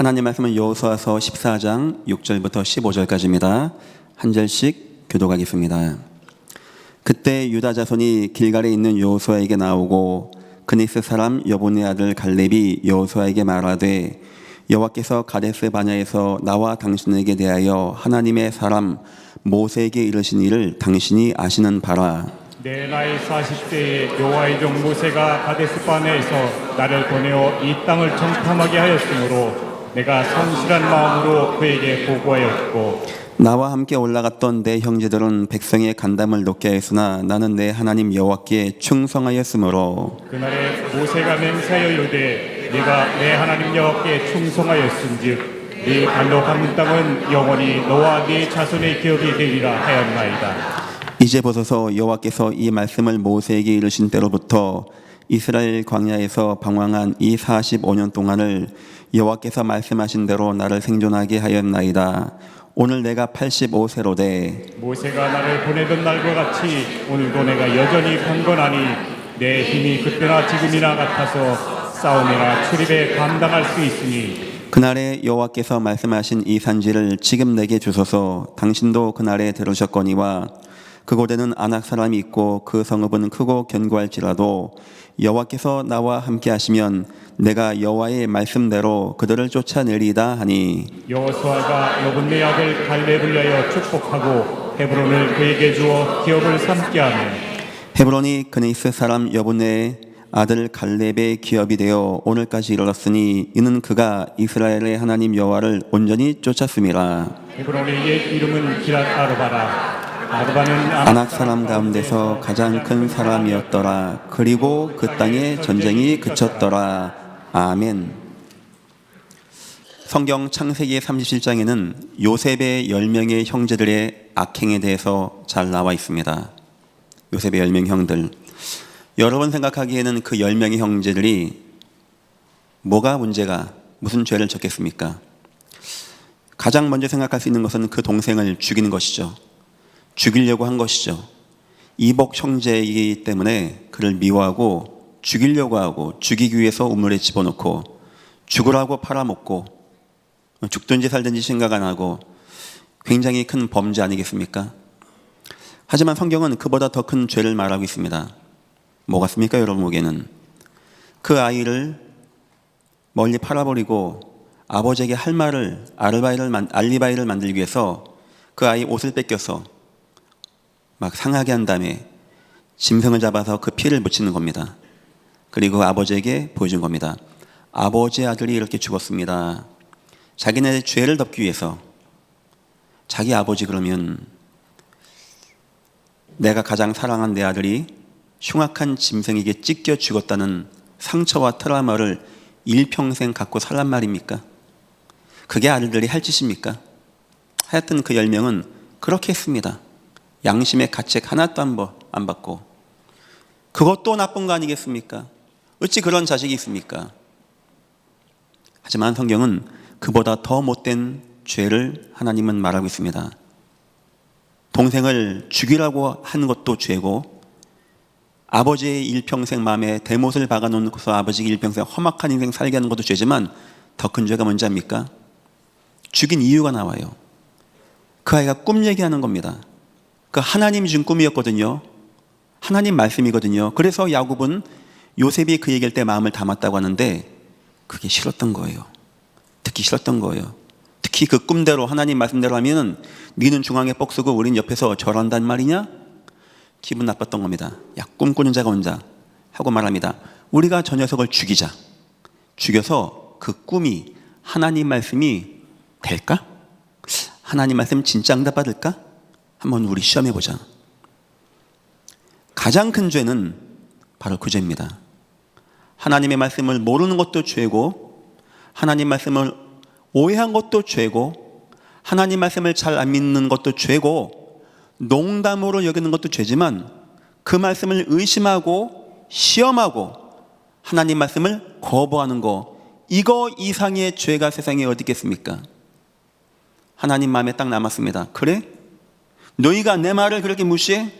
하나님 말씀은 여호수아서 14장 6절부터 15절까지입니다. 한 절씩 교독하겠습니다. 그때 유다 자손이 길갈에 있는 여호수아에게 나오고 그니스 사람 여분의 아들 갈렙이 여호수아에게 말하되 여호와께서 가데스 바냐에서 나와 당신에게 대하여 하나님의 사람 모세에게 이르신 일을 당신이 아시는 바라. 내 나이 40세에 여호와의 종 모세가 가데스 바네에서 나를 보내어 이 땅을 정탐하게 하였으므로 내가 성실한 마음으로 그에게 보고하였고, 나와 함께 올라갔던 내 형제들은 백성의 간담을 높게 하였으나 나는 내 하나님 여호와께 충성하였으므로 그날에 모세가 맹세하여 이르되 네가 내 하나님 여호와께 충성하였은즉 네 발로 밟는 땅은 영원히 너와 네 자손의 기업이 되리라 하였나이다. 이제 보소서, 여호와께서 이 말씀을 모세에게 이르신 때로부터 이스라엘 광야에서 방황한 이 45년 동안을 여호와께서 말씀하신 대로 나를 생존하게 하였나이다. 오늘 내가 85세로 돼 모세가 나를 보내던 날과 같이 오늘도 내가 여전히 강건하니 내 힘이 그때나 지금이나 같아서 싸움이나 출입에 감당할 수 있으니 그날에 여호와께서 말씀하신 이 산지를 지금 내게 주소서. 당신도 그날에 들으셨거니와 그곳에는 아낙 사람이 있고 그 성읍은 크고 견고할지라도 여호와께서 나와 함께 하시면 내가 여호와의 말씀대로 그들을 쫓아내리이다 하니, 여호수아가 여분네 아들 갈렙을 위하여 축복하고 헤브론을 그에게 주어 기업을 삼게 하며 헤브론이 그니스 사람 여분의 아들 갈렙의 기업이 되어 오늘까지 이르렀으니 이는 그가 이스라엘의 하나님 여호와를 온전히 쫓았음이라. 헤브론의 옛 이름은 기랏 아르바라. 아르바는 아낙 사람 가운데서 가장 큰 사람이었더라. 그리고 그 땅에 전쟁이 그쳤더라. 아멘. 성경 창세기 37장에는 요셉의 10명의 형제들의 악행에 대해서 잘 나와 있습니다. 요셉의 10명 형들. 여러분 생각하기에는 그 10명의 형제들이 뭐가 문제가, 무슨 죄를 졌겠습니까? 가장 먼저 생각할 수 있는 것은 그 동생을 죽이는 것이죠. 죽이려고 한 것이죠. 이복 형제이기 때문에 그를 미워하고 죽이려고 하고 죽이기 위해서 우물에 집어넣고 죽으라고 팔아먹고 죽든지 살든지 생각 안 하고 굉장히 큰 범죄 아니겠습니까? 하지만 성경은 그보다 더 큰 죄를 말하고 있습니다. 뭐 같습니까? 여러분 보기에는 그 아이를 멀리 팔아버리고 아버지에게 할 말을 알리바이를 만들기 위해서 그 아이 옷을 뺏겨서 막 상하게 한 다음에 짐승을 잡아서 그 피를 묻히는 겁니다. 그리고 아버지에게 보여준 겁니다. 아버지의 아들이 이렇게 죽었습니다. 자기네 죄를 덮기 위해서 자기 아버지, 그러면 내가 가장 사랑한 내 아들이 흉악한 짐승에게 찢겨 죽었다는 상처와 트라우마를 일평생 갖고 살란 말입니까? 그게 아들들이 할 짓입니까? 하여튼 그 10명은 그렇게 했습니다. 양심의 가책 하나도 안 받고. 그것도 나쁜 거 아니겠습니까? 어찌 그런 자식이 있습니까? 하지만 성경은 그보다 더 못된 죄를 하나님은 말하고 있습니다. 동생을 죽이라고 한 것도 죄고, 아버지의 일평생 마음에 대못을 박아놓고서 아버지가 일평생 험악한 인생 살게 하는 것도 죄지만 더 큰 죄가 뭔지 압니까? 죽인 이유가 나와요. 그 아이가 꿈 얘기하는 겁니다. 그 하나님이 준 꿈이었거든요. 하나님 말씀이거든요. 그래서 야곱은 요셉이 그 얘기할 때 마음을 담았다고 하는데 그게 싫었던 거예요. 듣기 싫었던 거예요. 특히 그 꿈대로 하나님 말씀대로 하면은 니는 중앙에 뻑 쓰고 우린 옆에서 절한단 말이냐? 기분 나빴던 겁니다. 야, 꿈꾸는 자가 혼자 하고 말합니다. 우리가 저 녀석을 죽이자. 죽여서 그 꿈이 하나님 말씀이 될까? 하나님 말씀 진짜 응답받을까? 한번 우리 시험해보자. 가장 큰 죄는 바로 그 죄입니다. 하나님의 말씀을 모르는 것도 죄고, 하나님 말씀을 오해한 것도 죄고, 하나님 말씀을 잘 안 믿는 것도 죄고, 농담으로 여기는 것도 죄지만 그 말씀을 의심하고 시험하고 하나님 말씀을 거부하는 거, 이거 이상의 죄가 세상에 어디 있겠습니까? 하나님 마음에 딱 남았습니다. 그래? 너희가 내 말을 그렇게 무시해?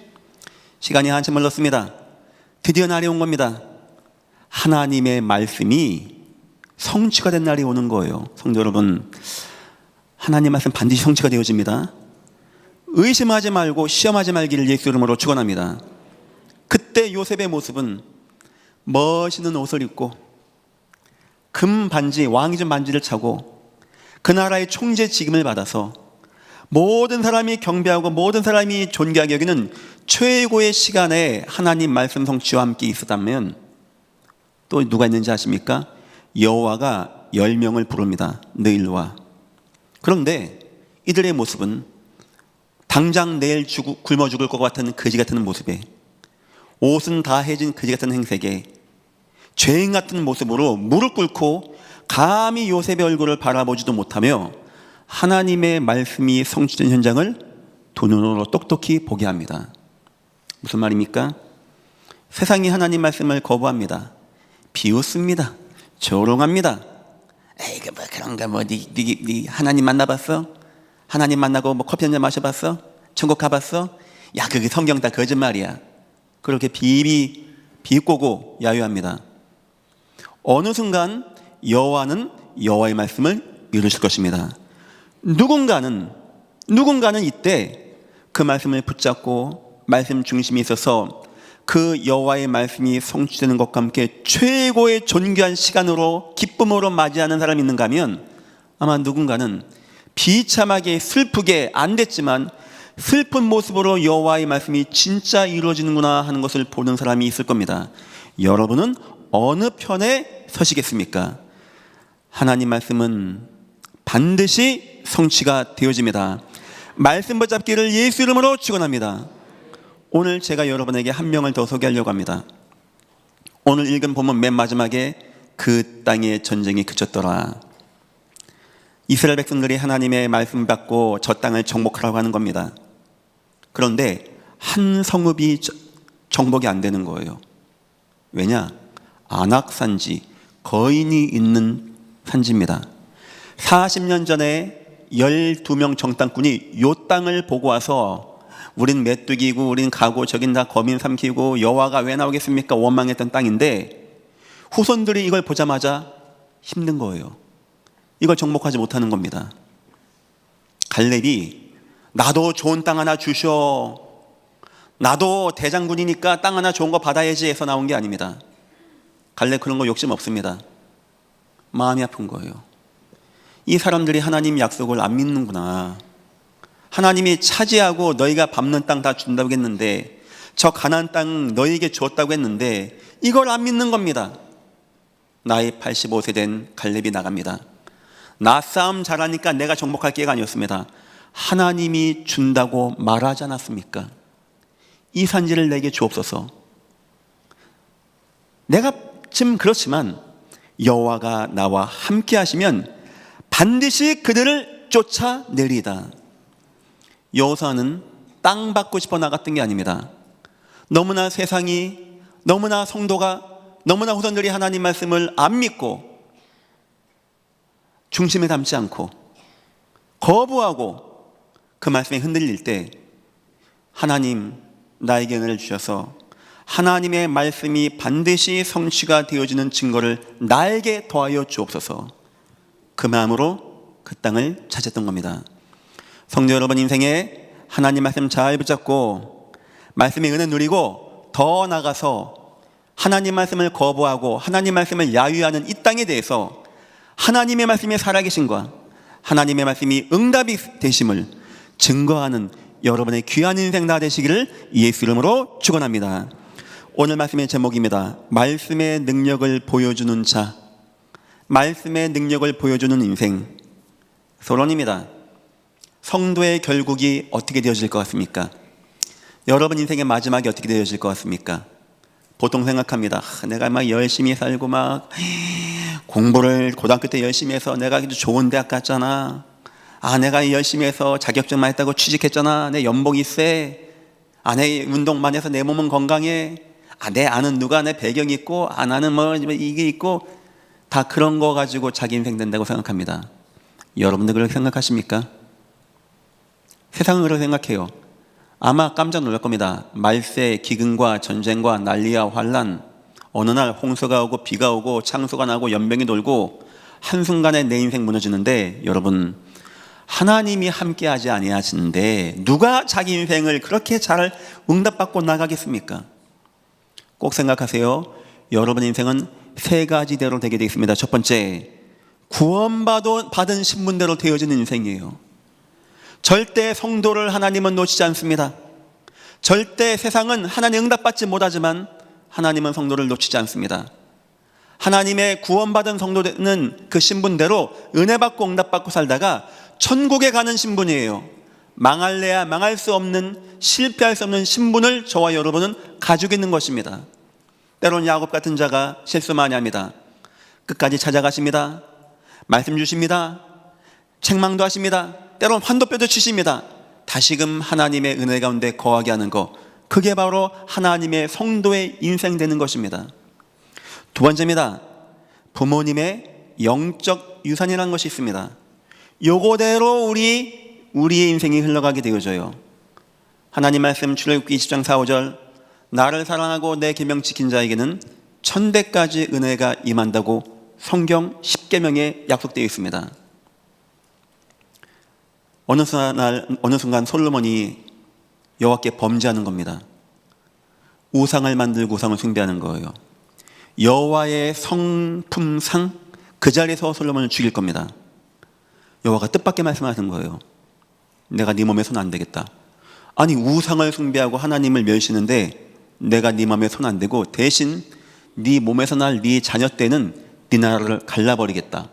시간이 한참 흘렀습니다. 드디어 날이 온 겁니다. 하나님의 말씀이 성취가 된 날이 오는 거예요. 성도 여러분, 하나님 말씀 반드시 성취가 되어집니다. 의심하지 말고 시험하지 말기를 예수 이름으로 축원합니다. 그때 요셉의 모습은 멋있는 옷을 입고 금 반지, 왕이 준 반지를 차고 그 나라의 총재 직임을 받아서 모든 사람이 경배하고 모든 사람이 존경하게 여기는 최고의 시간에 하나님 말씀 성취와 함께 있었다면 또 누가 있는지 아십니까? 여호와가 10명을 부릅니다. 너 일로 와. 그런데 이들의 모습은 당장 내일 굶어 죽을 것 같은 거지 같은 모습에, 옷은 다 해진 거지 같은 행색에 죄인 같은 모습으로 무릎 꿇고 감히 요셉의 얼굴을 바라보지도 못하며 하나님의 말씀이 성취된 현장을 두 눈으로 똑똑히 보게 합니다. 무슨 말입니까? 세상이 하나님 말씀을 거부합니다. 비웃습니다. 조롱합니다. 에이, 뭐 그런 거 뭐 네 하나님 만나봤어? 하나님 만나고 뭐 커피 한잔 마셔봤어? 천국 가봤어? 야, 그게 성경 다 거짓말이야. 그렇게 비꼬고 야유합니다. 어느 순간 여호와는 여호와의 말씀을 이루실 것입니다. 누군가는 이때 그 말씀을 붙잡고 말씀 중심에 있어서 그 여호와의 말씀이 성취되는 것과 함께 최고의 존귀한 시간으로 기쁨으로 맞이하는 사람이 있는가 하면 아마 누군가는 비참하게 슬프게 안 됐지만 슬픈 모습으로 여호와의 말씀이 진짜 이루어지는구나 하는 것을 보는 사람이 있을 겁니다. 여러분은 어느 편에 서시겠습니까? 하나님 말씀은 반드시 성취가 되어집니다. 말씀 붙잡기를 예수 이름으로 축원합니다. 오늘 제가 여러분에게 한 명을 더 소개하려고 합니다. 오늘 읽은 본문 맨 마지막에 그 땅의 전쟁이 그쳤더라. 이스라엘 백성들이 하나님의 말씀 받고 저 땅을 정복하라고 하는 겁니다. 그런데 한 성읍이 정복이 안 되는 거예요. 왜냐? 안악산지, 거인이 있는 산지입니다. 40년 전에 12명 정탐꾼이 요 땅을 보고 와서 우린 메뚜기고 우린 가고 저긴 다 거민 삼키고 여호와가 왜 나오겠습니까? 원망했던 땅인데 후손들이 이걸 보자마자 힘든 거예요. 이걸 정복하지 못하는 겁니다. 갈렙이 나도 좋은 땅 하나 주셔, 나도 대장군이니까 땅 하나 좋은 거 받아야지 해서 나온 게 아닙니다. 갈렙 그런 거 욕심 없습니다. 마음이 아픈 거예요. 이 사람들이 하나님 약속을 안 믿는구나. 하나님이 차지하고 너희가 밟는 땅 다 준다고 했는데, 저 가나안 땅 너희에게 주었다고 했는데 이걸 안 믿는 겁니다. 나이 85세 된 갈렙이 나갑니다. 나 싸움 잘하니까 내가 정복할 기회가 아니었습니다. 하나님이 준다고 말하지 않았습니까? 이 산지를 내게 주옵소서. 내가 지금 그렇지만 여호와가 나와 함께 하시면 반드시 그들을 쫓아내리이다. 여호사는 땅 받고 싶어 나갔던 게 아닙니다. 너무나 세상이, 너무나 성도가, 너무나 후손들이 하나님 말씀을 안 믿고 중심에 담지 않고 거부하고 그 말씀에 흔들릴 때 하나님 나에게 은혜를 주셔서 하나님의 말씀이 반드시 성취가 되어지는 증거를 나에게 더하여 주옵소서. 그 마음으로 그 땅을 찾았던 겁니다. 성도 여러분, 인생에 하나님 말씀 잘 붙잡고 말씀의 은혜 누리고 더 나가서 하나님 말씀을 거부하고 하나님 말씀을 야유하는 이 땅에 대해서 하나님의 말씀이 살아계신과 하나님의 말씀이 응답이 되심을 증거하는 여러분의 귀한 인생 다 되시기를 예수 이름으로 축원합니다. 오늘 말씀의 제목입니다. 말씀의 능력을 보여주는 자, 말씀의 능력을 보여주는 인생. 소론입니다. 성도의 결국이 어떻게 되어질 것 같습니까? 여러분 인생의 마지막이 어떻게 되어질 것 같습니까? 보통 생각합니다. 내가 막 열심히 살고 막 공부를 고등학교 때 열심히 해서 내가 좋은 대학 갔잖아. 내가 열심히 해서 자격증만 했다고 취직했잖아. 내 연봉이 세. 내 운동만 해서 내 몸은 건강해. 내 아는 누가 내 배경이 있고 나는 뭐 이게 있고 다 그런 거 가지고 자기 인생 된다고 생각합니다. 여러분들 그렇게 생각하십니까? 세상은 그렇게 생각해요. 아마 깜짝 놀랄 겁니다. 말세, 기근과 전쟁과 난리와 환란, 어느 날 홍수가 오고 비가 오고 창수가 나고 연병이 돌고 한순간에 내 인생 무너지는데, 여러분, 하나님이 함께하지 아니하시는데 누가 자기 인생을 그렇게 잘 응답받고 나가겠습니까? 꼭 생각하세요. 여러분의 인생은 세 가지대로 되게 되어 있습니다. 첫 번째, 구원받은 신분대로 되어지는 인생이에요. 절대 성도를 하나님은 놓치지 않습니다. 절대 세상은 하나님 응답받지 못하지만 하나님은 성도를 놓치지 않습니다. 하나님의 구원받은 성도는 그 신분대로 은혜받고 응답받고 살다가 천국에 가는 신분이에요. 망할래야 망할 수 없는, 실패할 수 없는 신분을 저와 여러분은 가지고 있는 것입니다. 때론 야곱 같은 자가 실수 많이 합니다. 끝까지 찾아가십니다. 말씀 주십니다. 책망도 하십니다. 때론 환도뼈도 치십니다. 다시금 하나님의 은혜 가운데 거하게 하는 것, 그게 바로 하나님의 성도의 인생 되는 것입니다. 두 번째입니다. 부모님의 영적 유산이라는 것이 있습니다. 요거대로 우리의 인생이 흘러가게 되어져요. 하나님 말씀 출애굽기 20장 4, 5절, 나를 사랑하고 내 계명 지킨 자에게는 천대까지 은혜가 임한다고 성경 10계명에 약속되어 있습니다. 어느 순간 솔로몬이 여호와께 범죄하는 겁니다. 우상을 만들고 우상을 숭배하는 거예요. 여호와의 성품상 그 자리에서 솔로몬을 죽일 겁니다. 여호와가 뜻밖의 말씀하시는 거예요. 내가 네 몸에 손 안 대겠다. 아니, 우상을 숭배하고 하나님을 멸시는데 내가 네 몸에 손 안 대고 대신 네 몸에서 날 네 자녀 때는 네 나라를 갈라버리겠다.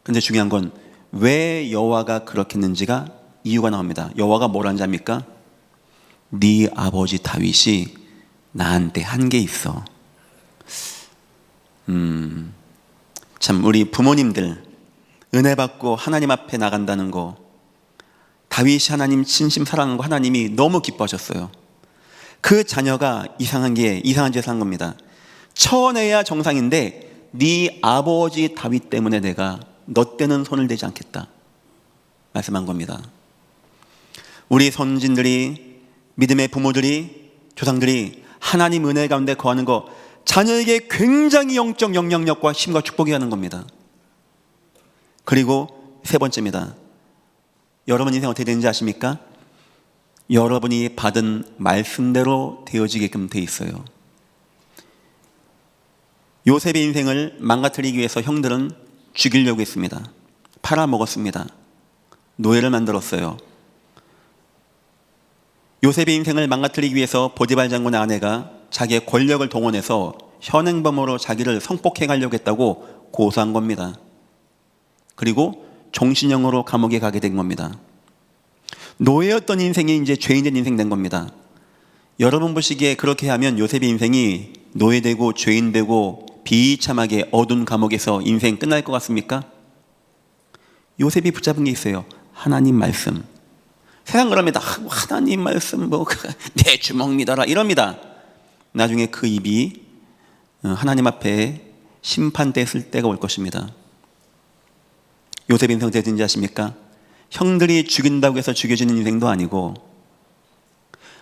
근데 중요한 건 왜 여호와가 그렇게 했는지가 이유가 나옵니다. 여호와가 뭐라는 자입니까? 네 아버지 다윗이 나한테 한 게 있어. 참, 우리 부모님들 은혜 받고 하나님 앞에 나간다는 거, 다윗이 하나님 진심 사랑하는 거 하나님이 너무 기뻐하셨어요. 그 자녀가 이상한 짓을 한 겁니다. 쳐내야 정상인데 네 아버지 다윗 때문에 내가 너 때는 손을 대지 않겠다 말씀한 겁니다. 우리 선진들이, 믿음의 부모들이, 조상들이 하나님 은혜 가운데 거하는 거, 자녀에게 굉장히 영적 영향력과 힘과 축복이 하는 겁니다. 그리고 세 번째입니다. 여러분 인생 어떻게 되는지 아십니까? 여러분이 받은 말씀대로 되어지게끔 돼 있어요. 요셉의 인생을 망가뜨리기 위해서 형들은 죽이려고 했습니다. 팔아먹었습니다. 노예를 만들었어요. 요셉의 인생을 망가뜨리기 위해서 보디발 장군의 아내가 자기의 권력을 동원해서 현행범으로 자기를 성폭행 하려고 했다고 고소한 겁니다. 그리고 종신형으로 감옥에 가게 된 겁니다. 노예였던 인생이 이제 죄인된 인생 된 겁니다. 여러분 보시기에 그렇게 하면 요셉의 인생이 노예되고 죄인되고 비참하게 어두운 감옥에서 인생 끝날 것 같습니까? 요셉이 붙잡은 게 있어요. 하나님 말씀. 세상 그럽니다. 하나님 말씀 내 주먹 믿어라 이럽니다. 나중에 그 입이 하나님 앞에 심판대 쓸 때가 올 것입니다. 요셉 인생 어떻게 되는지 아십니까? 형들이 죽인다고 해서 죽여지는 인생도 아니고,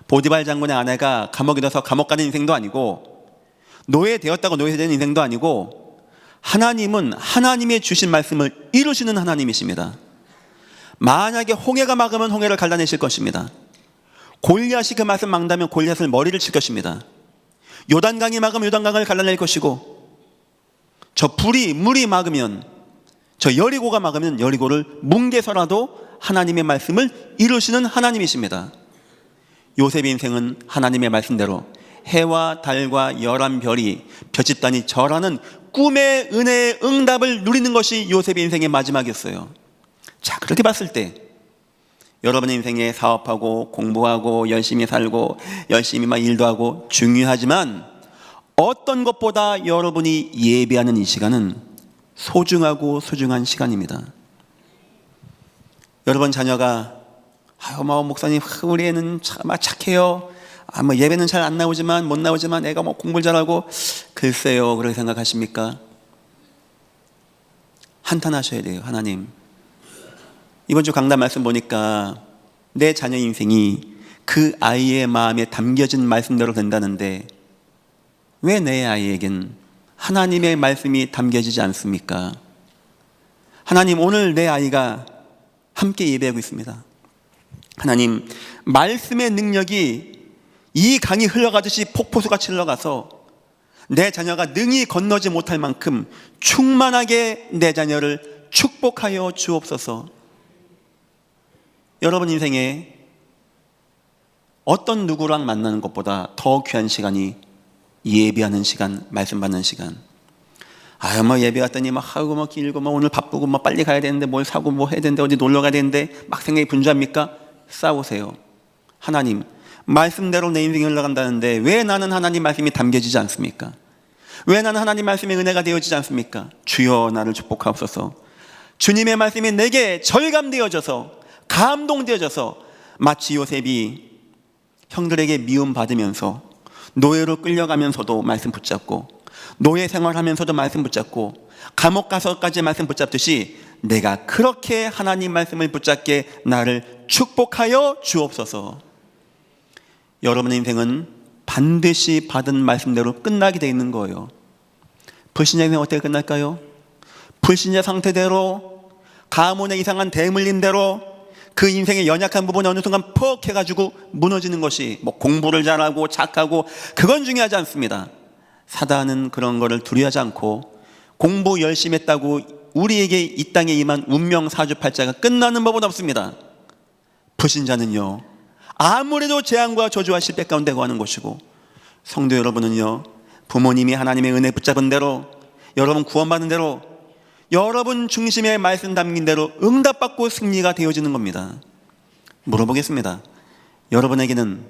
보디발 장군의 아내가 감옥에 넣어서 감옥 가는 인생도 아니고, 노예되었다고 노예되는 인생도 아니고, 하나님은 하나님의 주신 말씀을 이루시는 하나님이십니다. 만약에 홍해가 막으면 홍해를 갈라내실 것입니다. 골리앗이 그 말씀 막다면 골리앗을 머리를 칠 것입니다. 요단강이 막으면 요단강을 갈라낼 것이고, 저 물이 막으면, 저 여리고가 막으면 여리고를 뭉개서라도 하나님의 말씀을 이루시는 하나님이십니다. 요셉의 인생은 하나님의 말씀대로 해와 달과 11별이 벼짓다니 절하는 꿈의 은혜의 응답을 누리는 것이 요셉의 인생의 마지막이었어요. 자, 그렇게 봤을 때 여러분의 인생에 사업하고 공부하고 열심히 살고 열심히 막 일도 하고 중요하지만, 어떤 것보다 여러분이 예배하는 이 시간은 소중하고 소중한 시간입니다. 여러분 자녀가 목사님 우리 애는 참 착해요. 예배는 잘 안 나오지만 못 나오지만 애가 공부를 잘하고, 글쎄요, 그렇게 생각하십니까? 한탄하셔야 돼요. 하나님, 이번 주 강단 말씀 보니까 내 자녀 인생이 그 아이의 마음에 담겨진 말씀대로 된다는데 왜 내 아이에겐 하나님의 말씀이 담겨지지 않습니까? 하나님, 오늘 내 아이가 함께 예배하고 있습니다. 하나님, 말씀의 능력이 이 강이 흘러가듯이 폭포수같이 흘러가서 내 자녀가 능히 건너지 못할 만큼 충만하게 내 자녀를 축복하여 주옵소서. 여러분 인생에 어떤 누구랑 만나는 것보다 더 귀한 시간이 예배하는 시간, 말씀 받는 시간. 뭐 예배 갔더니 하고 길고 오늘 바쁘고 빨리 가야 되는데 뭘 사고 해야 되는데 어디 놀러 가야 되는데 막 생각이 분주합니까? 싸우세요. 하나님, 말씀대로 내 인생이 흘러간다는데 왜 나는 하나님 말씀이 담겨지지 않습니까? 왜 나는 하나님 말씀의 은혜가 되어지지 않습니까? 주여, 나를 축복하옵소서. 주님의 말씀이 내게 절감되어져서, 감동되어져서 마치 요셉이 형들에게 미움받으면서 노예로 끌려가면서도 말씀 붙잡고, 노예 생활하면서도 말씀 붙잡고, 감옥 가서까지 말씀 붙잡듯이 내가 그렇게 하나님 말씀을 붙잡게 나를 축복하여 주옵소서. 여러분의 인생은 반드시 받은 말씀대로 끝나게 되어 있는 거예요. 불신자 인생 어떻게 끝날까요? 불신자 상태대로, 가문의 이상한 대물림대로 그 인생의 연약한 부분이 어느 순간 퍽 해가지고 무너지는 것이, 공부를 잘하고 착하고 그건 중요하지 않습니다. 사단은 그런 거를 두려워하지 않고 공부 열심히 했다고 우리에게 이 땅에 임한 운명 사주팔자가 끝나는 법은 없습니다. 불신자는요, 아무래도 재앙과 저주와 실패 가운데 거하는 것이고, 성도 여러분은요, 부모님이 하나님의 은혜 붙잡은 대로, 여러분 구원받은 대로, 여러분 중심의 말씀 담긴 대로 응답받고 승리가 되어지는 겁니다. 물어보겠습니다. 여러분에게는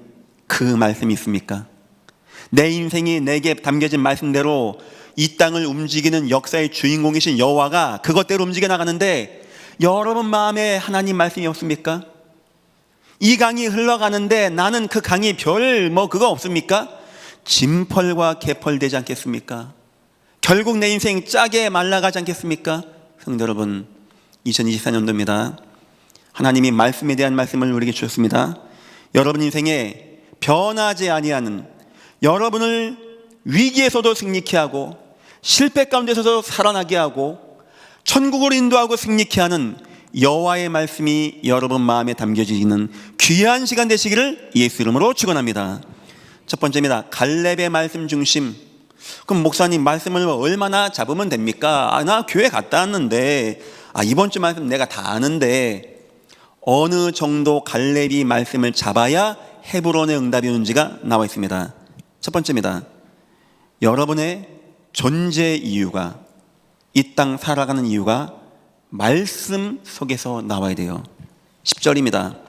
그 말씀이 있습니까? 내 인생이 내게 담겨진 말씀대로 이 땅을 움직이는 역사의 주인공이신 여호와가 그것대로 움직여 나가는데 여러분 마음에 하나님 말씀이 없습니까? 이 강이 흘러가는데 나는 그 강이 그거 없습니까? 진펄과 개펄되지 않겠습니까? 결국 내 인생 짜게 말라가지 않겠습니까? 성도 여러분, 2024년도입니다. 하나님이 말씀에 대한 말씀을 우리에게 주셨습니다. 여러분 인생에 변하지 아니하는, 여러분을 위기에서도 승리케 하고 실패 가운데서도 살아나게 하고 천국으로 인도하고 승리케 하는 여호와의 말씀이 여러분 마음에 담겨지는 귀한 시간 되시기를 예수 이름으로 축원합니다. 첫 번째입니다. 갈렙의 말씀 중심. 그럼 목사님, 말씀을 얼마나 잡으면 됩니까? 나 교회 갔다 왔는데, 이번 주 말씀 내가 다 아는데, 어느 정도 갈렙이 말씀을 잡아야 헤브론의 응답이 오는지가 나와 있습니다. 첫 번째입니다. 여러분의 존재 이유가, 이 땅 살아가는 이유가 말씀 속에서 나와야 돼요. 10절입니다.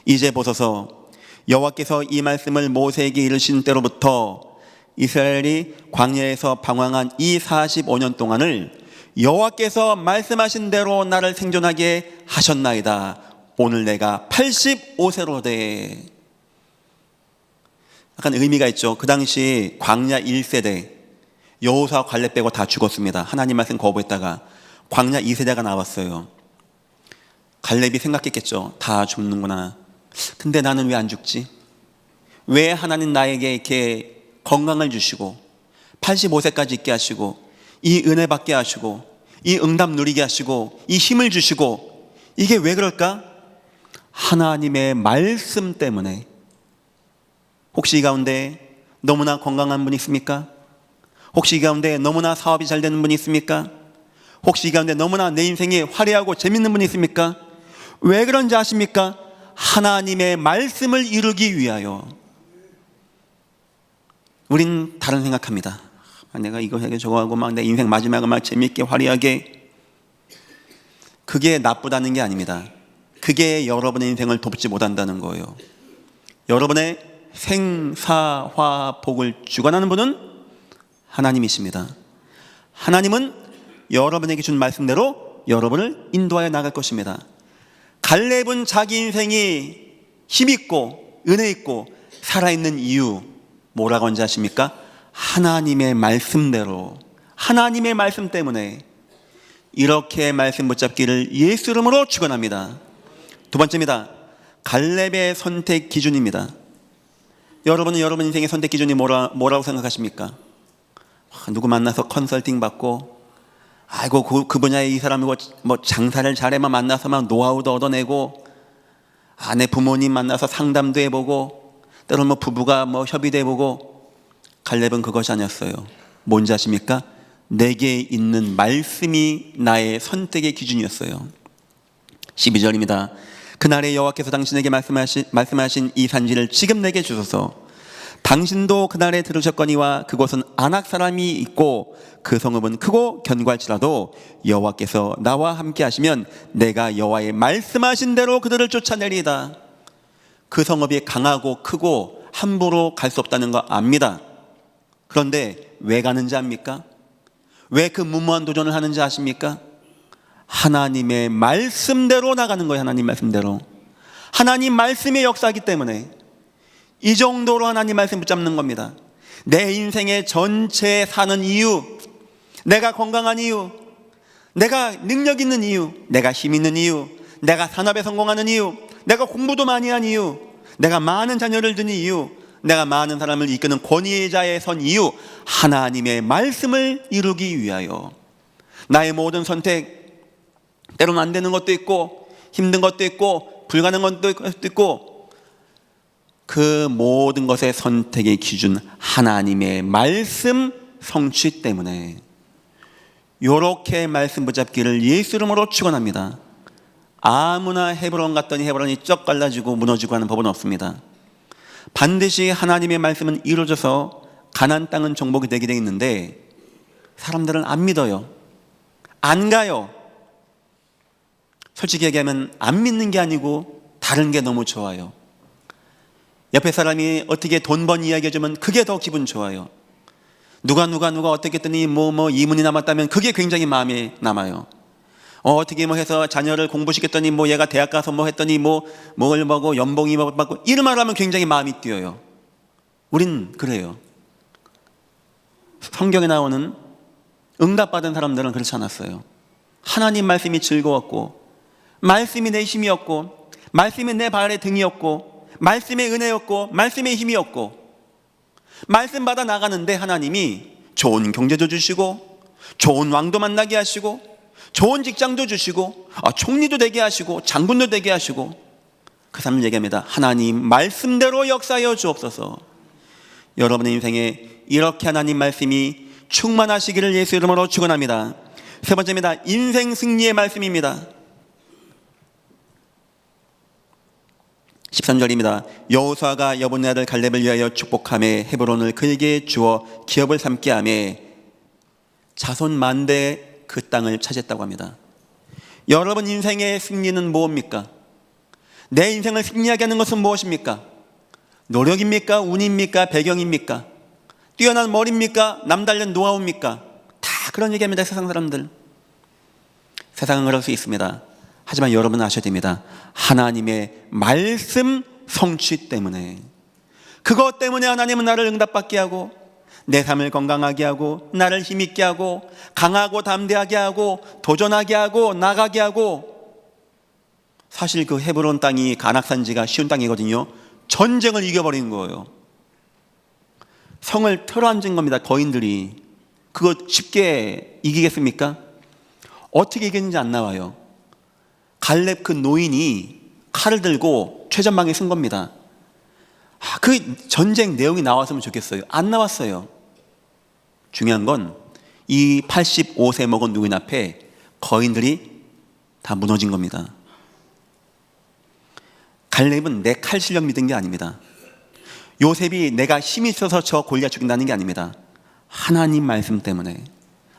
이제 보소서, 여호와께서 이 말씀을 모세에게 이르신 때로부터 이스라엘이 광야에서 방황한 이 45년 동안을 여호와께서 말씀하신 대로 나를 생존하게 하셨나이다. 오늘 내가 85세로 돼. 약간 의미가 있죠. 그 당시 광야 1세대 여호수아 갈렙 빼고 다 죽었습니다. 하나님 말씀 거부했다가 광야 2세대가 나왔어요. 갈렙이 생각했겠죠. 다 죽는구나. 근데 나는 왜 안 죽지? 왜 하나님 나에게 이렇게 건강을 주시고 85세까지 있게 하시고 이 은혜 받게 하시고 이 응답 누리게 하시고 이 힘을 주시고, 이게 왜 그럴까? 하나님의 말씀 때문에. 혹시 이 가운데 너무나 건강한 분이 있습니까? 혹시 이 가운데 너무나 사업이 잘 되는 분이 있습니까? 혹시 이 가운데 너무나 내 인생이 화려하고 재밌는 분이 있습니까? 왜 그런지 아십니까? 하나님의 말씀을 이루기 위하여. 우린 다른 생각합니다. 내가 이거 하게 저거 하고 내 인생 마지막을 재밌게 화려하게. 그게 나쁘다는 게 아닙니다. 그게 여러분의 인생을 돕지 못한다는 거예요. 여러분의 생사화복을 주관하는 분은 하나님이십니다. 하나님은 여러분에게 준 말씀대로 여러분을 인도하여 나갈 것입니다. 갈렙은 자기 인생이 힘있고 은혜있고 살아있는 이유 뭐라고 하는지 아십니까? 하나님의 말씀대로, 하나님의 말씀 때문에. 이렇게 말씀 붙잡기를 예수 이름으로 축원합니다. 두 번째입니다. 갈렙의 선택 기준입니다. 여러분은 여러분 인생의 선택 기준이 뭐라고 생각하십니까? 누구 만나서 컨설팅 받고, 아이고 그 분야에 이 사람이 뭐 장사를 잘해만 만나서만 노하우도 얻어내고, 내 부모님 만나서 상담도 해보고, 때로는 뭐 부부가 뭐 협의도 해보고. 갈렙은 그것이 아니었어요. 뭔지 아십니까? 내게 있는 말씀이 나의 선택의 기준이었어요. 12절입니다. 그날에 여호와께서 당신에게 말씀하신 이 산지를 지금 내게 주소서. 당신도 그날에 들으셨거니와 그곳은 아낙 사람이 있고 그 성읍은 크고 견고할지라도 여호와께서 나와 함께 하시면 내가 여호와의 말씀하신 대로 그들을 쫓아내리이다. 그 성읍이 강하고 크고 함부로 갈 수 없다는 거 압니다. 그런데 왜 가는지 압니까? 왜 그 무모한 도전을 하는지 아십니까? 하나님의 말씀대로 나가는 거예요. 하나님 말씀대로. 하나님 말씀의 역사이기 때문에 이 정도로 하나님 말씀 붙잡는 겁니다. 내 인생의 전체 사는 이유, 내가 건강한 이유, 내가 능력 있는 이유, 내가 힘 있는 이유, 내가 산업에 성공하는 이유, 내가 공부도 많이 한 이유, 내가 많은 자녀를 둔 이유, 내가 많은 사람을 이끄는 권위자에 선 이유, 하나님의 말씀을 이루기 위하여. 나의 모든 선택, 때로는 안 되는 것도 있고 힘든 것도 있고 불가능한 것도 있고, 그 모든 것의 선택의 기준 하나님의 말씀 성취 때문에 이렇게 말씀 붙잡기를 예수 이름으로 축원합니다. 아무나 헤브론 갔더니 헤브론이 쩍 갈라지고 무너지고 하는 법은 없습니다. 반드시 하나님의 말씀은 이루어져서 가나안 땅은 정복이 되게 되어 있는데 사람들은 안 믿어요. 안 가요. 솔직히 얘기하면 안 믿는 게 아니고 다른 게 너무 좋아요. 옆에 사람이 어떻게 돈 번 이야기 해주면 그게 더 기분 좋아요. 누가 어떻게 했더니 뭐 이문이 남았다면 그게 굉장히 마음에 남아요. 어떻게 뭐 해서 자녀를 공부시켰더니 뭐 얘가 대학 가서 뭐 했더니 뭘 먹고 연봉이 뭐 받고 이런 말 하면 굉장히 마음이 뛰어요. 우린 그래요. 성경에 나오는 응답받은 사람들은 그렇지 않았어요. 하나님 말씀이 즐거웠고, 말씀이 내 힘이었고, 말씀이 내 발의 등이었고, 말씀의 은혜였고, 말씀의 힘이었고, 말씀 받아 나가는데 하나님이 좋은 경제도 주시고, 좋은 왕도 만나게 하시고, 좋은 직장도 주시고, 총리도 되게 하시고, 장군도 되게 하시고. 그 사람을 얘기합니다. 하나님 말씀대로 역사하여 주옵소서. 여러분의 인생에 이렇게 하나님 말씀이 충만하시기를 예수 이름으로 축원합니다. 세 번째입니다. 인생 승리의 말씀입니다. 13절입니다. 여호수아가 여분의 아들 갈렙을 위하여 축복하매 헤브론을 그에게 주어 기업을 삼게 하매 자손 만대 그 땅을 차지했다고 합니다. 여러분 인생의 승리는 무엇입니까? 내 인생을 승리하게 하는 것은 무엇입니까? 노력입니까? 운입니까? 배경입니까? 뛰어난 머리입니까? 남다른 노하우입니까? 다 그런 얘기합니다. 세상 사람들. 세상은 그럴 수 있습니다. 하지만 여러분은 아셔야 됩니다. 하나님의 말씀 성취 때문에, 그것 때문에 하나님은 나를 응답받게 하고, 내 삶을 건강하게 하고, 나를 힘있게 하고, 강하고 담대하게 하고, 도전하게 하고, 나가게 하고. 사실 그 헤브론 땅이 가나안산지가 쉬운 땅이거든요. 전쟁을 이겨버린 거예요. 성을 틀어앉은 겁니다. 거인들이. 그거 쉽게 이기겠습니까? 어떻게 이겼는지 안 나와요. 갈렙 그 노인이 칼을 들고 최전방에 쓴 겁니다. 그 전쟁 내용이 나왔으면 좋겠어요. 안 나왔어요. 중요한 건 이 85세 먹은 노인 앞에 거인들이 다 무너진 겁니다. 갈렙은 내 칼 실력 믿은 게 아닙니다. 요셉이 내가 힘이 있어서 저 골리앗 죽인다는 게 아닙니다. 하나님 말씀 때문에,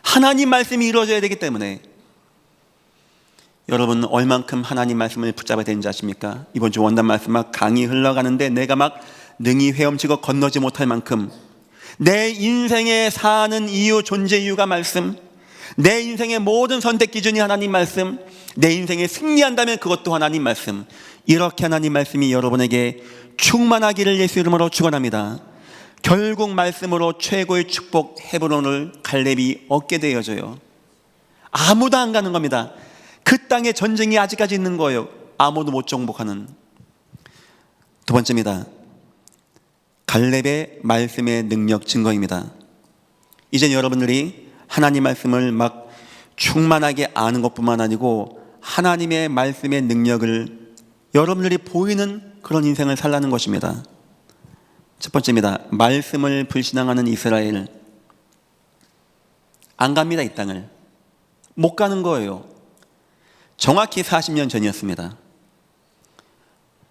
하나님 말씀이 이루어져야 되기 때문에. 여러분 얼만큼 하나님 말씀을 붙잡아야 되는지 아십니까? 이번 주 원단 말씀 막 강이 흘러가는데 내가 막 능히 헤엄치고 건너지 못할 만큼 내 인생에 사는 이유, 존재 이유가 말씀, 내 인생의 모든 선택 기준이 하나님 말씀, 내 인생에 승리한다면 그것도 하나님 말씀. 이렇게 하나님 말씀이 여러분에게 충만하기를 예수 이름으로 축원합니다. 결국 말씀으로 최고의 축복 헤브론을 갈렙이 얻게 되어져요. 아무도 안 가는 겁니다. 그 땅에 전쟁이 아직까지 있는 거예요. 아무도 못 정복하는. 두 번째입니다. 갈렙의 말씀의 능력 증거입니다. 이제 여러분들이 하나님 말씀을 막 충만하게 아는 것뿐만 아니고 하나님의 말씀의 능력을 여러분들이 보이는 그런 인생을 살라는 것입니다. 첫 번째입니다. 말씀을 불신앙하는 이스라엘 안 갑니다. 이 땅을 못 가는 거예요. 정확히 40년 전이었습니다.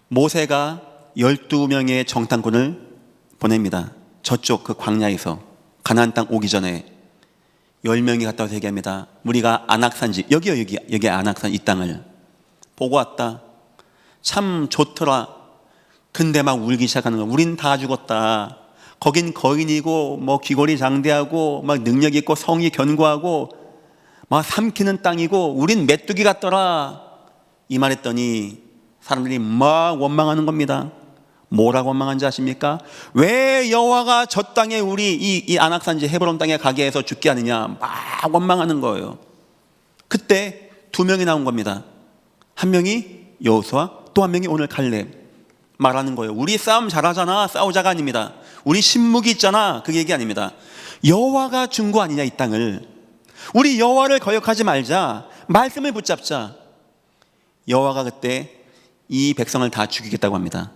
모세가 12명의 정탐꾼을 보냅니다. 저쪽 그 광야에서 가나안 땅 오기 전에 10명이 갔다 와서 얘기합니다. 우리가 안악산지 여기 안악산 이 땅을 보고 왔다. 참 좋더라. 근데 막 울기 시작하는 거야. 우린 다 죽었다. 거긴 거인이고 뭐 귀골이 장대하고 막 능력 있고 성이 견고하고 막 삼키는 땅이고 우린 메뚜기 같더라. 이 말했더니 사람들이 막 원망하는 겁니다. 뭐라고 원망한지 아십니까? 왜 여호와가 저 땅에 우리 이 안악산지 헤브론 땅에 가게 해서 죽게 하느냐 막 원망하는 거예요. 그때 두 명이 나온 겁니다. 한 명이 여호수아, 또 한 명이 오늘 갈렙. 말하는 거예요. 우리 싸움 잘하잖아. 싸우자가 아닙니다. 우리 신무기 있잖아. 그 얘기 아닙니다. 여호와가 준 거 아니냐 이 땅을. 우리 여호와를 거역하지 말자. 말씀을 붙잡자. 여호와가 그때 이 백성을 다 죽이겠다고 합니다.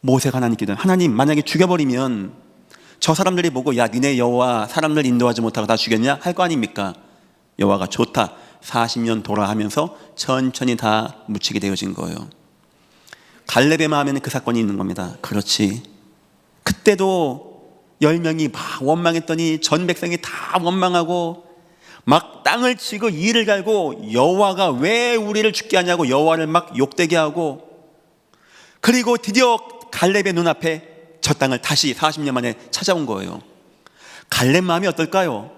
모세가 하나님께 기도해요. 하나님 만약에 죽여버리면 저 사람들이 보고 야 니네 여호와 사람들 인도하지 못하고 다 죽였냐 할 거 아닙니까? 여호와가 좋다. 40년 돌아 하면서 천천히 다 묻히게 되어진 거예요. 갈렙의 마음에는 그 사건이 있는 겁니다. 그렇지. 그때도 10명이 막 원망했더니 전 백성이 다 원망하고 막 땅을 치고 이를 갈고 여호와가 왜 우리를 죽게 하냐고 여호와를 막 욕되게 하고, 그리고 드디어 갈렙의 눈앞에 저 땅을 다시 40년 만에 찾아온 거예요. 갈렙 마음이 어떨까요?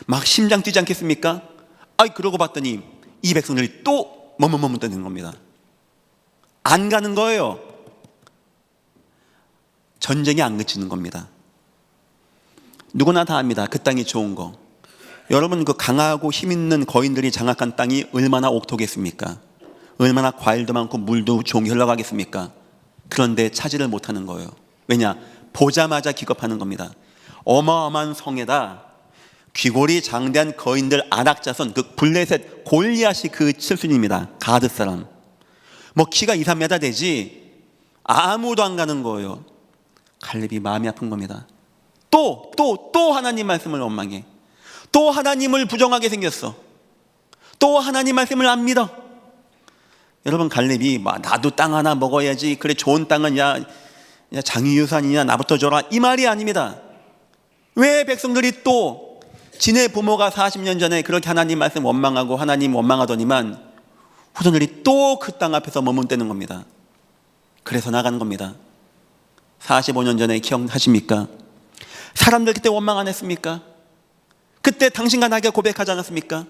막 심장 뛰지 않겠습니까? 그러고 봤더니 이 백성들이 또 머뭇머뭇 떠는 겁니다. 안 가는 거예요. 전쟁이 안 그치는 겁니다. 누구나 다 압니다. 그 땅이 좋은 거. 여러분 그 강하고 힘 있는 거인들이 장악한 땅이 얼마나 옥토겠습니까? 얼마나 과일도 많고 물도 종이 흘러가겠습니까? 그런데 차지를 못하는 거예요. 왜냐? 보자마자 기겁하는 겁니다. 어마어마한 성에다 귀골이 장대한 거인들 안악자손 그 블레셋 골리앗이 그 칠순입니다. 가드 사람. 뭐 키가 2, 3m 되지 아무도 안 가는 거예요. 갈렙이 마음이 아픈 겁니다. 또 하나님 말씀을 원망해. 또 하나님을 부정하게 생겼어. 또 하나님 말씀을 안 믿어. 여러분 갈렙이 나도 땅 하나 먹어야지. 그래 좋은 땅은 야 장유유산이냐 나부터 줘라 이 말이 아닙니다. 왜 백성들이 또 지네 부모가 40년 전에 그렇게 하나님 말씀 원망하고 하나님 원망하더니만 후손들이 또 그 땅 앞에서 머문대는 겁니다. 그래서 나가는 겁니다. 45년 전에 기억하십니까? 사람들 그때 원망 안 했습니까? 그때 당신과 나에게 고백하지 않았습니까?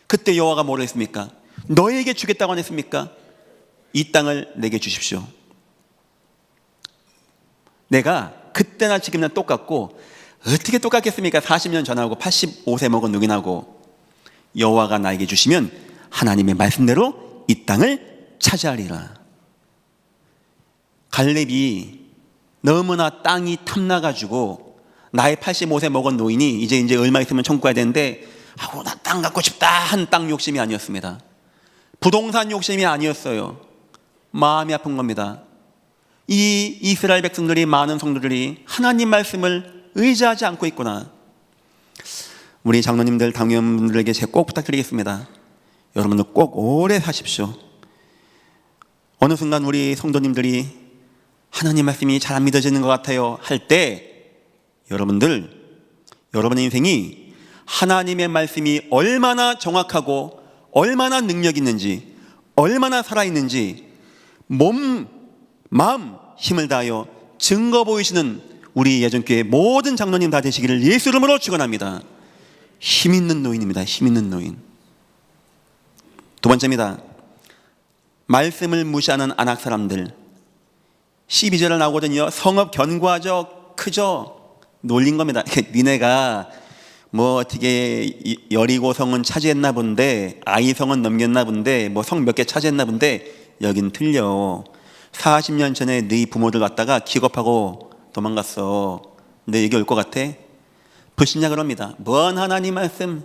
그때 여호와가 뭐라 했습니까? 너에게 주겠다고 안 했습니까? 이 땅을 내게 주십시오. 내가 그때나 지금이나 똑같고 어떻게 똑같겠습니까? 40년 전하고 85세 먹은 누구나고 여호와가 나에게 주시면 하나님의 말씀대로 이 땅을 차지하리라. 갈렙이 너무나 땅이 탐나가지고 나의 85세 먹은 노인이 이제 얼마 있으면 천국 가야 되는데 나 땅 갖고 싶다 한 땅 욕심이 아니었습니다. 부동산 욕심이 아니었어요. 마음이 아픈 겁니다. 이 이스라엘 백성들이 많은 성도들이 하나님 말씀을 의지하지 않고 있구나. 우리 장로님들 당회원분들에게 제가 꼭 부탁드리겠습니다. 여러분들 꼭 오래 사십시오. 어느 순간 우리 성도님들이 하나님 말씀이 잘 안 믿어지는 것 같아요 할 때 여러분의 인생이 하나님의 말씀이 얼마나 정확하고 얼마나 능력 있는지 얼마나 살아있는지 몸, 마음, 힘을 다하여 증거 보이시는 우리 예전교회 모든 장로님 다 되시기를 예수 이름으로 축원합니다. 힘 있는 노인입니다. 힘 있는 노인. 두 번째입니다. 말씀을 무시하는 안악 사람들. 12절을 나오거든요. 성읍 견고하죠, 크죠. 놀린 겁니다. 니네가 뭐 어떻게 여리고 성은 차지했나 본데 아이 성은 넘겼나 본데 뭐 성 몇 개 차지했나 본데 여긴 틀려. 40년 전에 네 부모들 갔다가 기겁하고 도망갔어. 내 얘기 올 것 같아? 불신자 그럽니다. 뭔 하나님 말씀?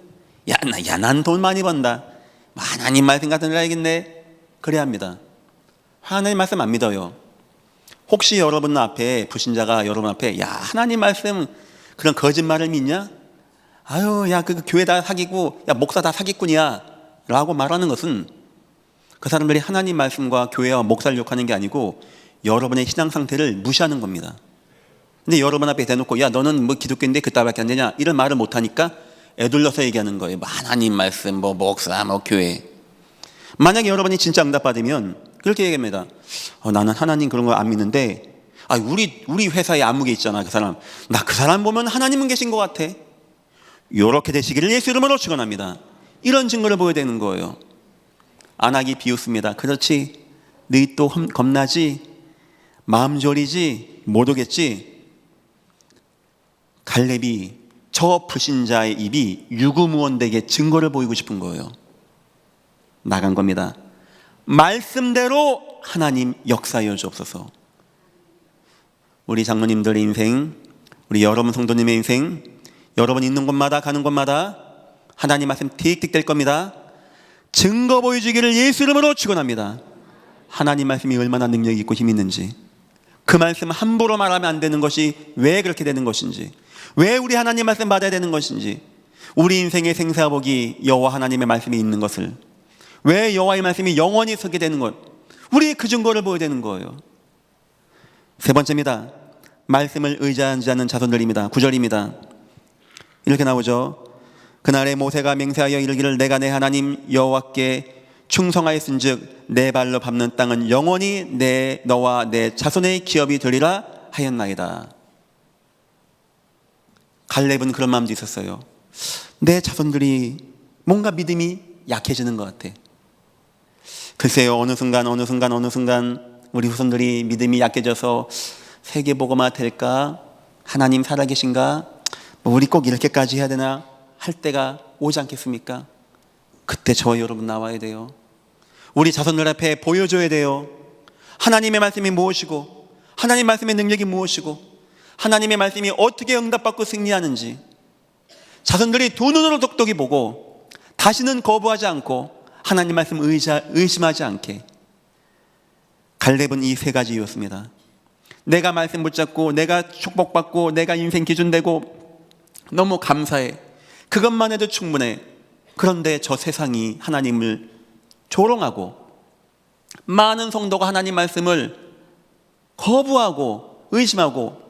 난 돈 많이 번다. 하나님 말씀 같은 줄 알겠네. 그래야 합니다. 하나님 말씀 안 믿어요. 혹시 여러분 앞에 불신자가 여러분 앞에 하나님 말씀 그런 거짓말을 믿냐? 아유 그 교회 다 사기고 목사 다 사기꾼이야 라고 말하는 것은 그 사람들이 하나님 말씀과 교회와 목사를 욕하는 게 아니고 여러분의 신앙 상태를 무시하는 겁니다. 근데 여러분 앞에 대놓고 너는 뭐 기독교인데 그따위밖에 안 되냐 이런 말을 못하니까 애둘러서 얘기하는 거예요. 하나님 말씀 목사 교회. 만약에 여러분이 진짜 응답받으면 그렇게 얘기합니다. 나는 하나님 그런 거 안 믿는데 우리 회사에 안무개 있잖아. 그 사람 나 그 사람 보면 하나님은 계신 것 같아. 이렇게 되시기를 예수 이름으로 축원합니다. 이런 증거를 보여야 되는 거예요. 안 하기 비웃습니다. 그렇지 너희 또 겁나지 마음 졸이지 못 오겠지. 갈렙이 저 불신자의 입이 유구무원되게 증거를 보이고 싶은 거예요. 나간 겁니다. 말씀대로 하나님 역사하여 주옵소서. 우리 장로님들의 인생, 우리 여러분 성도님의 인생, 여러분 있는 곳마다 가는 곳마다 하나님 말씀 틱틱 될 겁니다. 증거 보여주기를 예수 이름으로 축원합니다. 하나님 말씀이 얼마나 능력이 있고 힘이 있는지, 그 말씀 함부로 말하면 안 되는 것이 왜 그렇게 되는 것인지, 왜 우리 하나님 말씀 받아야 되는 것인지, 우리 인생의 생사복이 여호와 하나님의 말씀이 있는 것을, 왜 여호와의 말씀이 영원히 서게 되는 것, 우리 그 증거를 보여야 되는 거예요. 세 번째입니다. 말씀을 의지하지 않는 자손들입니다. 9절입니다. 이렇게 나오죠. 그날에 모세가 맹세하여 이르기를 내가 내 하나님 여호와께 충성하였은즉 내 발로 밟는 땅은 영원히 너와 내 자손의 기업이 되리라 하였나이다. 갈렙은 그런 마음도 있었어요. 내 자손들이 뭔가 믿음이 약해지는 것 같아. 글쎄요, 어느 순간 우리 후손들이 믿음이 약해져서 세계복음화 될까? 하나님 살아계신가? 우리 꼭 이렇게까지 해야 되나? 할 때가 오지 않겠습니까? 그때 저와 여러분 나와야 돼요. 우리 자손들 앞에 보여줘야 돼요. 하나님의 말씀이 무엇이고, 하나님의 말씀의 능력이 무엇이고, 하나님의 말씀이 어떻게 응답받고 승리하는지 자손들이 두 눈으로 똑똑히 보고 다시는 거부하지 않고 하나님 말씀 의심하지 않게. 갈렙은 이 세 가지 이유였습니다. 내가 말씀 붙잡고 내가 축복받고 내가 인생 기준 되고 너무 감사해. 그것만 해도 충분해. 그런데 저 세상이 하나님을 조롱하고 많은 성도가 하나님 말씀을 거부하고 의심하고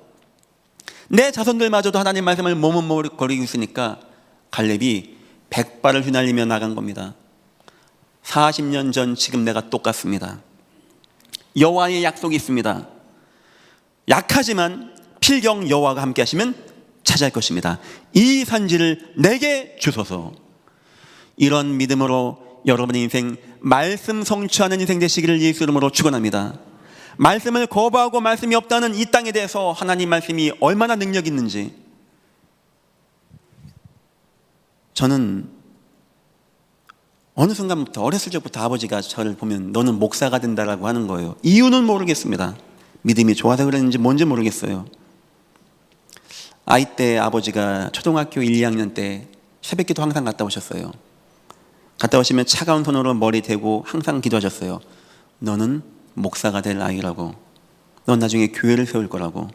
내 자손들마저도 하나님 말씀을 머뭇거리고 있으니까 갈렙이 백발을 휘날리며 나간 겁니다. 40년 전 지금 내가 똑같습니다. 여호와의 약속이 있습니다. 약하지만 필경 여호와가 함께 하시면 차지할 것입니다. 이 산지를 내게 주소서. 이런 믿음으로 여러분의 인생 말씀 성취하는 인생 되시기를 예수 이름으로 축원합니다. 말씀을 거부하고 말씀이 없다는 이 땅에 대해서 하나님 말씀이 얼마나 능력 있는지, 저는 어느 순간부터 어렸을 적부터 아버지가 저를 보면 너는 목사가 된다라고 하는 거예요. 이유는 모르겠습니다. 믿음이 좋아서 그랬는지 뭔지 모르겠어요. 아이 때 아버지가 초등학교 1, 2학년 때 새벽기도 항상 갔다 오셨어요. 갔다 오시면 차가운 손으로 머리 대고 항상 기도하셨어요. 너는 목사가 될 아이라고. 넌 나중에 교회를 세울 거라고.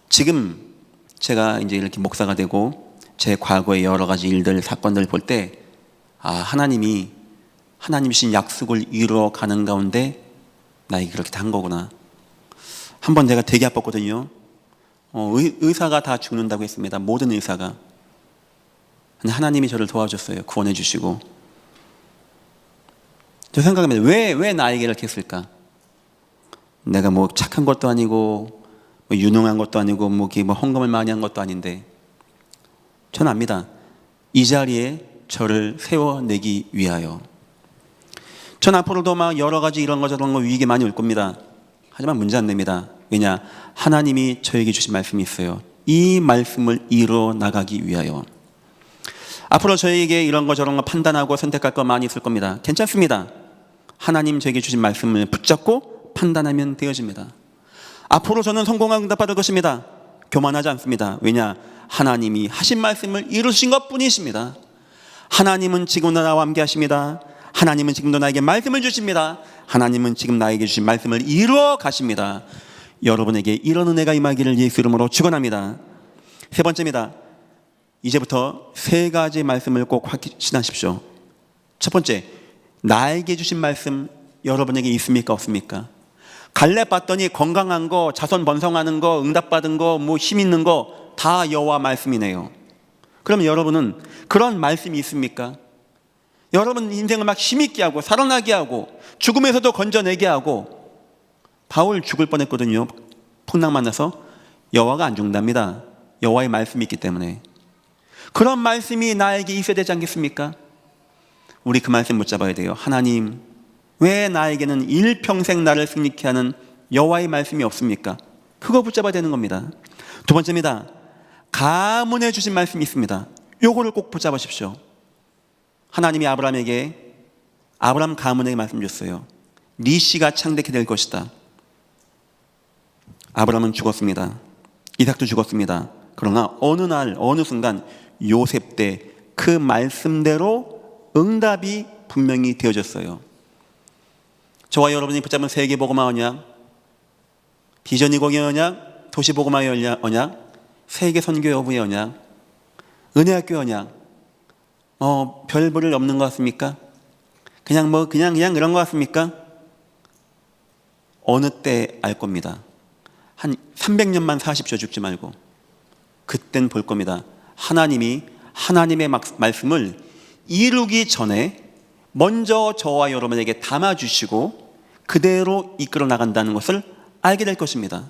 지금 제가 이제 이렇게 목사가 되고 제 과거의 여러 가지 일들, 사건들 볼 때 하나님이 주신 약속을 이루어 가는 가운데 나에게 그렇게 다 한 거구나. 한번 내가 되게 아팠거든요. 의사가 다 죽는다고 했습니다. 모든 의사가. 근데 하나님이 저를 도와줬어요. 구원해 주시고. 저 생각합니다. 왜 나에게 이렇게 했을까? 내가 뭐 착한 것도 아니고 뭐 유능한 것도 아니고 뭐 헌금을 많이 한 것도 아닌데, 저는 압니다. 이 자리에 저를 세워내기 위하여. 전 앞으로도 막 여러 가지 이런 거 저런 거 위기에 많이 올 겁니다. 하지만 문제 안 됩니다. 왜냐? 하나님이 저에게 주신 말씀이 있어요. 이 말씀을 이루어 나가기 위하여. 앞으로 저에게 이런 거 저런 거 판단하고 선택할 거 많이 있을 겁니다. 괜찮습니다. 하나님 저에게 주신 말씀을 붙잡고 판단하면 되어집니다. 앞으로 저는 성공하고 응답받을 것입니다. 교만하지 않습니다. 왜냐? 하나님이 하신 말씀을 이루신 것 뿐이십니다. 하나님은 지금도 나와 함께 하십니다. 하나님은 지금도 나에게 말씀을 주십니다. 하나님은 지금 나에게 주신 말씀을 이루어 가십니다. 여러분에게 이런 은혜가 임하기를 예수 이름으로 축원합니다. 세 번째입니다. 이제부터 세 가지 말씀을 꼭 확신하십시오. 첫 번째, 나에게 주신 말씀 여러분에게 있습니까? 없습니까? 갈렙 봤더니 건강한 거, 자손 번성하는 거, 응답받은 거, 뭐 힘 있는 거 다 여호와 말씀이네요. 그럼 여러분은 그런 말씀이 있습니까? 여러분 인생을 막 힘있게 하고 살아나게 하고 죽음에서도 건져내게 하고, 바울 죽을 뻔했거든요. 풍랑 만나서. 여호와가 안 죽는답니다. 여호와의 말씀이 있기 때문에. 그런 말씀이 나에게 있어야 되지 않겠습니까? 우리 그 말씀 붙잡아야 돼요. 하나님, 왜 나에게는 일평생 나를 승리케 하는 여호와의 말씀이 없습니까? 그거 붙잡아야 되는 겁니다. 두 번째입니다. 가문해 주신 말씀이 있습니다. 요거를 꼭 붙잡으십시오. 하나님이 아브라함에게, 아브라함 가문에게 말씀 줬어요. 네 씨가 창대케 될 것이다. 아브라함은 죽었습니다. 이삭도 죽었습니다. 그러나 어느 날 어느 순간 요셉 때 그 말씀대로 응답이 분명히 되어졌어요. 저와 여러분이 붙잡은 세계복음화 언약, 비전이공의 언약, 도시복음화의 언약, 세계선교 여부의 언약, 은혜학교 언약, 별 볼일 없는 것 같습니까? 그냥 그런 것 같습니까? 어느 때 알 겁니다. 한 300년만 사십시오. 죽지 말고. 그땐 볼 겁니다. 하나님이 하나님의 말씀을 이루기 전에 먼저 저와 여러분에게 담아주시고 그대로 이끌어 나간다는 것을 알게 될 것입니다.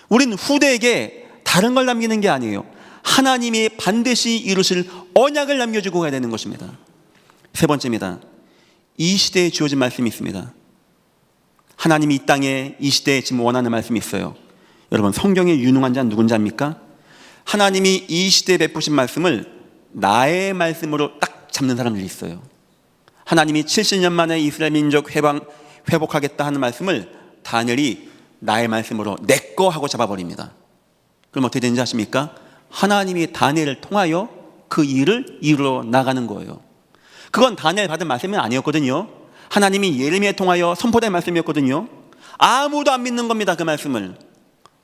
우린 후대에게 다른 걸 남기는 게 아니에요. 하나님이 반드시 이루실 언약을 남겨주고 가야 되는 것입니다. 세 번째입니다. 이 시대에 주어진 말씀이 있습니다. 하나님이 이 땅에 이 시대에 지금 원하는 말씀이 있어요. 여러분, 성경에 유능한 자는 누군지 압니까? 하나님이 이 시대에 베푸신 말씀을 나의 말씀으로 딱 잡는 사람들이 있어요. 하나님이 70년 만에 이스라엘 민족 회복하겠다 하는 말씀을 다니엘이 나의 말씀으로 내 거 하고 잡아버립니다. 그럼 어떻게 되는지 아십니까? 하나님이 다니엘을 통하여 그 일을 이루어 나가는 거예요. 그건 다니엘 받은 말씀이 아니었거든요. 하나님이 예레미야에 통하여 선포된 말씀이었거든요. 아무도 안 믿는 겁니다. 그 말씀을.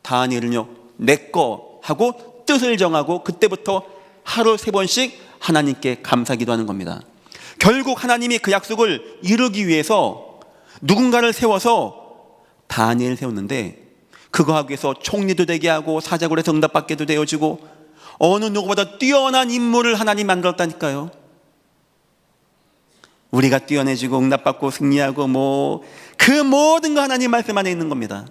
다니엘은요, 내 거 하고 뜻을 정하고 그때부터 하루 3번씩 하나님께 감사기도하는 겁니다. 결국 하나님이 그 약속을 이루기 위해서 누군가를 세워서 다니엘 세웠는데, 그거 하기 위해서 총리도 되게 하고 사자굴에서 응답받게도 되어지고 어느 누구보다 뛰어난 인물을 하나님 만들었다니까요. 우리가 뛰어내지고 응답받고 승리하고 그 모든 거 하나님 말씀 안에 있는 겁니다.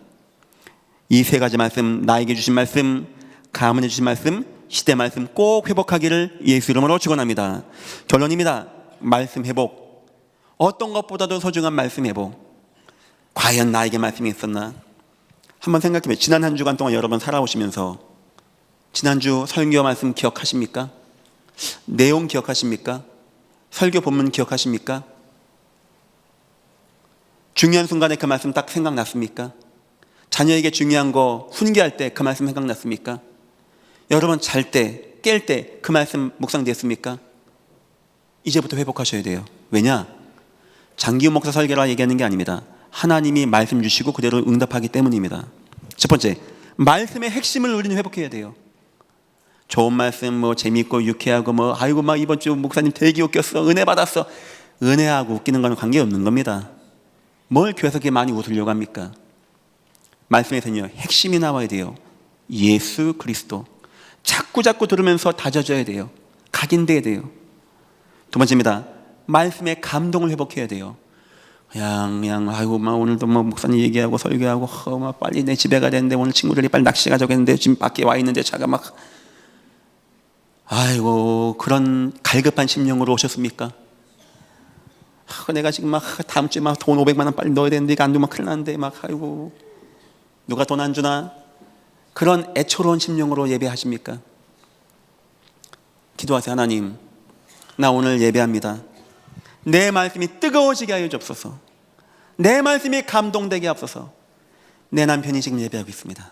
이 세 가지 말씀, 나에게 주신 말씀, 가문해 주신 말씀, 시대 말씀 꼭 회복하기를 예수 이름으로 축원합니다. 결론입니다. 말씀 회복. 어떤 것보다도 소중한 말씀 회복. 과연 나에게 말씀이 있었나? 한번 생각해보세요. 지난 한 주간 동안 여러분 살아오시면서 지난주 설교 말씀 기억하십니까? 내용 기억하십니까? 설교 본문 기억하십니까? 중요한 순간에 그 말씀 딱 생각났습니까? 자녀에게 중요한 거 훈계할 때 그 말씀 생각났습니까? 여러분 잘 때, 깰 때 그 말씀 묵상됐습니까? 이제부터 회복하셔야 돼요. 왜냐? 장기훈 목사 설교라 얘기하는 게 아닙니다. 하나님이 말씀 주시고 그대로 응답하기 때문입니다. 첫 번째, 말씀의 핵심을 우리는 회복해야 돼요. 좋은 말씀, 재밌고 유쾌하고 아이고 이번 주 목사님 되게 웃겼어, 은혜 받았어. 은혜하고 웃기는 건 관계없는 겁니다. 뭘 교회에서 그렇게 많이 웃으려고 합니까? 말씀에서는요, 핵심이 나와야 돼요. 예수 그리스도. 자꾸 들으면서 다져져야 돼요. 각인돼야 돼요. 두 번째입니다. 말씀의 감동을 회복해야 돼요. 아이고 오늘도 목사님 얘기하고 설교하고 빨리 내 집에 가야 되는데, 오늘 친구들이 빨리 낚시 가자고 했는데 지금 밖에 와 있는데 차가 아이고, 그런 갈급한 심령으로 오셨습니까? 내가 지금 다음 주에 돈 500만 원 빨리 넣어야 되는데 이거 안 두면 큰일 나는데 아이고, 누가 돈 안 주나? 그런 애초로운 심령으로 예배하십니까? 기도하세요. 하나님, 나 오늘 예배합니다. 내 말씀이 뜨거워지게 하여 주옵소서. 내 말씀이 감동되게 하옵소서. 내 남편이 지금 예배하고 있습니다.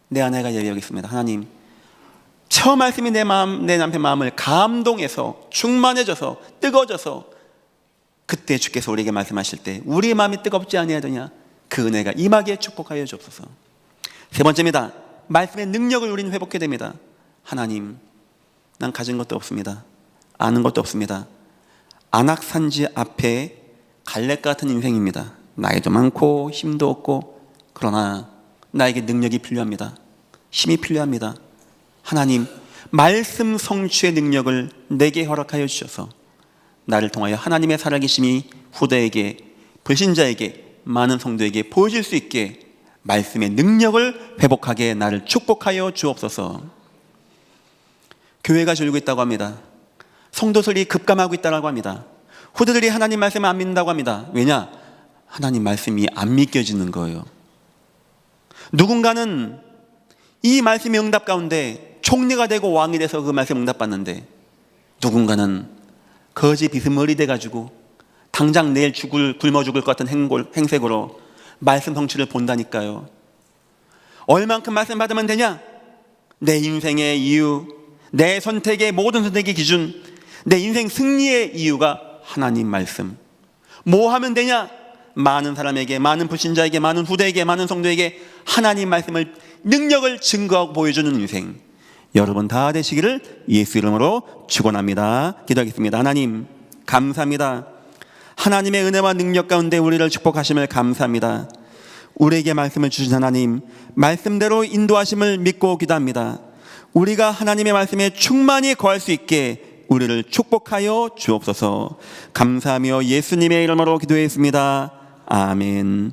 내 아내가 예배하고 있습니다. 하나님, 처음 말씀이 내 남편 마음을 감동해서 충만해져서 뜨거워져서 그때 주께서 우리에게 말씀하실 때 우리의 마음이 뜨겁지 아니하더냐 그 은혜가 임하게 축복하여 주옵소서. 세 번째입니다. 말씀의 능력을 우리는 회복해야 됩니다. 하나님, 난 가진 것도 없습니다. 아는 것도 없습니다. 안악산지 앞에 갈렙 같은 인생입니다. 나이도 많고 힘도 없고 그러나 나에게 능력이 필요합니다. 힘이 필요합니다. 하나님, 말씀 성취의 능력을 내게 허락하여 주셔서 나를 통하여 하나님의 살아계심이 후대에게, 불신자에게, 많은 성도에게 보여질 수 있게 말씀의 능력을 회복하게 나를 축복하여 주옵소서. 교회가 졸고 있다고 합니다. 성도들이 급감하고 있다고 합니다. 후대들이 하나님 말씀을 안 믿는다고 합니다. 왜냐? 하나님 말씀이 안 믿겨지는 거예요. 누군가는 이 말씀의 응답 가운데 총리가 되고 왕이 돼서 그 말씀 응답받는데, 누군가는 거지 비스머리 돼가지고 당장 내일 굶어 죽을 것 같은 행색으로 말씀 성취를 본다니까요. 얼만큼 말씀 받으면 되냐? 내 인생의 이유, 내 선택의 모든 선택의 기준, 내 인생 승리의 이유가 하나님 말씀. 뭐 하면 되냐? 많은 사람에게, 많은 불신자에게, 많은 후대에게, 많은 성도에게 하나님 말씀을, 능력을 증거하고 보여주는 인생, 여러분 다 되시기를 예수 이름으로 축원합니다. 기도하겠습니다. 하나님 감사합니다. 하나님의 은혜와 능력 가운데 우리를 축복하심을 감사합니다. 우리에게 말씀을 주신 하나님, 말씀대로 인도하심을 믿고 기도합니다. 우리가 하나님의 말씀에 충만히 거할 수 있게 우리를 축복하여 주옵소서. 감사하며 예수님의 이름으로 기도했습니다. 아멘.